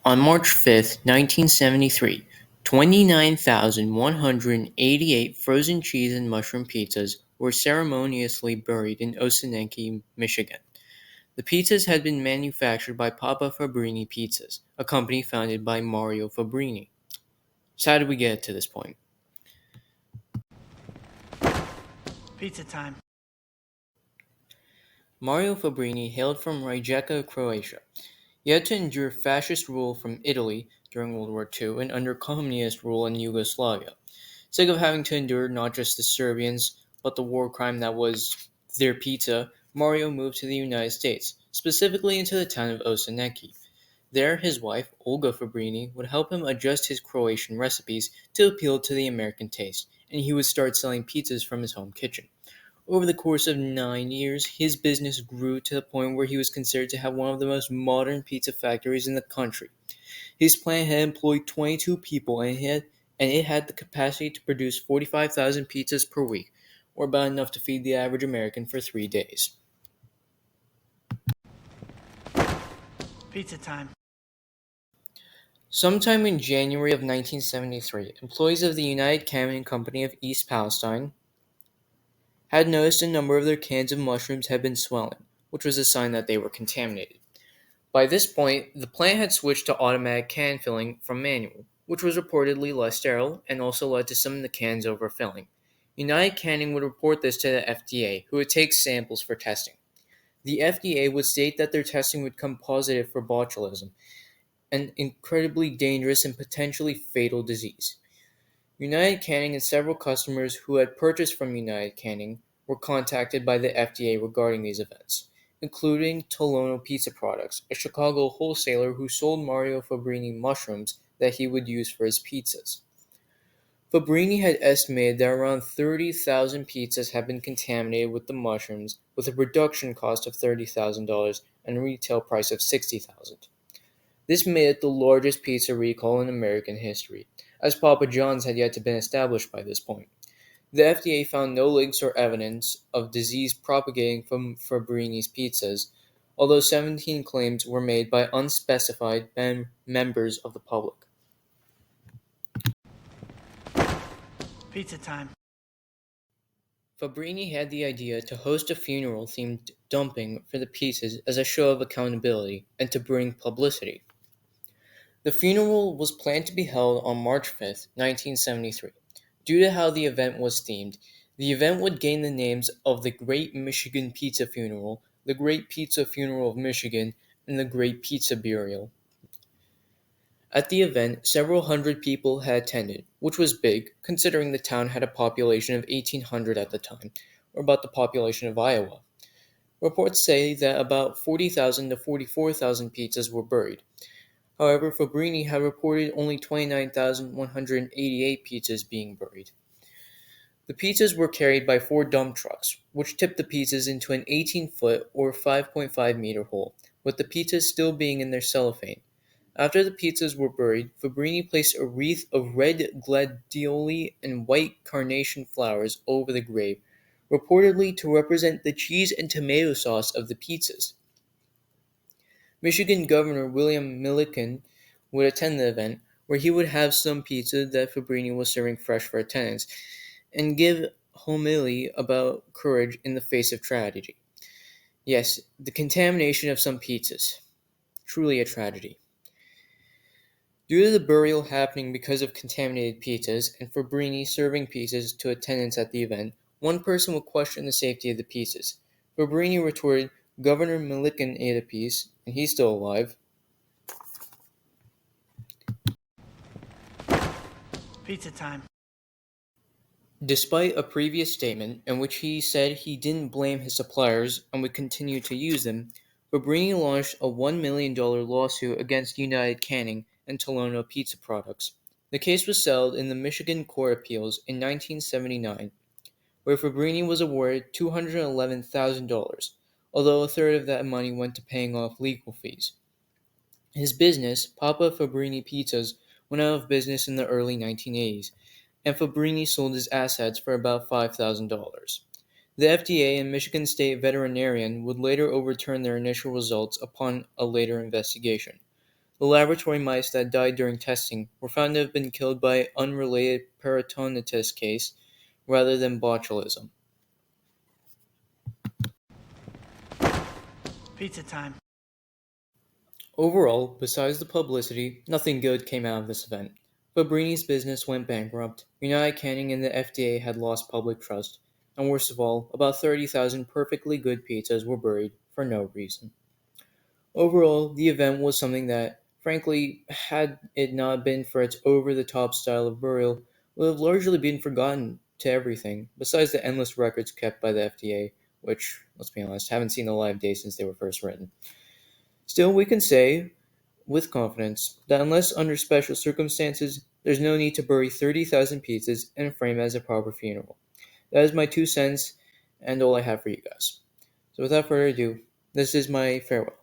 On March 5, 1973, 29,188 frozen cheese and mushroom pizzas were ceremoniously buried in Osineki, Michigan. The pizzas had been manufactured by Papa Fabrini Pizzas, a company founded by Mario Fabrini. So how did we get to this point? Pizza time. Mario Fabrini hailed from Rijeka, Croatia. He had to endure fascist rule from Italy during World War II and under communist rule in Yugoslavia. Sick of having to endure not just the Serbians, but the war crime that was their pizza, Mario moved to the United States, specifically into the town of Osineki. There, his wife, Olga Fabrini, would help him adjust his Croatian recipes to appeal to the American taste, and he would start selling pizzas from his home kitchen. Over the course of 9 years, his business grew to the point where he was considered to have one of the most modern pizza factories in the country. His plant had employed 22 people and it had the capacity to produce 45,000 pizzas per week, or about enough to feed the average American for 3 days. Pizza time. Sometime in January of 1973, employees of the United Canning Company of East Palestine had noticed a number of their cans of mushrooms had been swelling, which was a sign that they were contaminated. By this point, the plant had switched to automatic can filling from manual, which was reportedly less sterile and also led to some of the cans overfilling. United Canning would report this to the FDA, who would take samples for testing. The FDA would state that their testing would come positive for botulism, an incredibly dangerous and potentially fatal disease. United Canning and several customers who had purchased from United Canning were contacted by the FDA regarding these events, including Tolono Pizza Products, a Chicago wholesaler who sold Mario Fabrini mushrooms that he would use for his pizzas. Fabrini had estimated that around 30,000 pizzas had been contaminated with the mushrooms, with a production cost of $30,000 and a retail price of $60,000. This made it the largest pizza recall in American history, as Papa John's had yet to be established by this point. The FDA found no links or evidence of disease propagating from Fabrini's pizzas, although 17 claims were made by unspecified members of the public. Pizza time. Fabrini had the idea to host a funeral-themed dumping for the pizzas as a show of accountability and to bring publicity. The funeral was planned to be held on March 5, 1973. Due to how the event was themed, the event would gain the names of the Great Michigan Pizza Funeral, the Great Pizza Funeral of Michigan, and the Great Pizza Burial. At the event, several hundred people had attended, which was big, considering the town had a population of 1,800 at the time, or about the population of Iowa. Reports say that about 40,000 to 44,000 pizzas were buried. However, Fabrini had reported only 29,188 pizzas being buried. The pizzas were carried by 4 dump trucks, which tipped the pizzas into an 18-foot or 5.5-meter hole, with the pizzas still being in their cellophane. After the pizzas were buried, Fabrini placed a wreath of red gladioli and white carnation flowers over the grave, reportedly to represent the cheese and tomato sauce of the pizzas. Michigan Governor William Milliken would attend the event, where he would have some pizza that Fabrini was serving fresh for attendance, and give homily about courage in the face of tragedy. Yes, the contamination of some pizzas. Truly a tragedy. Due to the burial happening because of contaminated pizzas, and Fabrini serving pizzas to attendants at the event, one person would question the safety of the pizzas. Fabrini retorted, Governor Milliken ate a piece, and he's still alive. Pizza time. Despite a previous statement in which he said he didn't blame his suppliers and would continue to use them, Fabrini launched a $1 million lawsuit against United Canning and Tolono Pizza Products. The case was settled in the Michigan Court of Appeals in 1979, where Fabrini was awarded $211,000, although a third of that money went to paying off legal fees. His business, Papa Fabrini Pizzas, went out of business in the early 1980s, and Fabrini sold his assets for about $5,000. The FDA and Michigan State Veterinarian would later overturn their initial results upon a later investigation. The laboratory mice that died during testing were found to have been killed by unrelated peritonitis case rather than botulism. Pizza time. Overall, besides the publicity, nothing good came out of this event. Fabrini's business went bankrupt, United Canning and the FDA had lost public trust, and worst of all, about 30,000 perfectly good pizzas were buried for no reason. Overall, the event was something that, frankly, had it not been for its over the top style of burial, would have largely been forgotten to everything, besides the endless records kept by the FDA, which, let's be honest, haven't seen the light of day since they were first written. Still, we can say, with confidence, that unless under special circumstances, there's no need to bury 30,000 pizzas and frame as a proper funeral. That is my 2 cents and all I have for you guys. So without further ado, this is my farewell.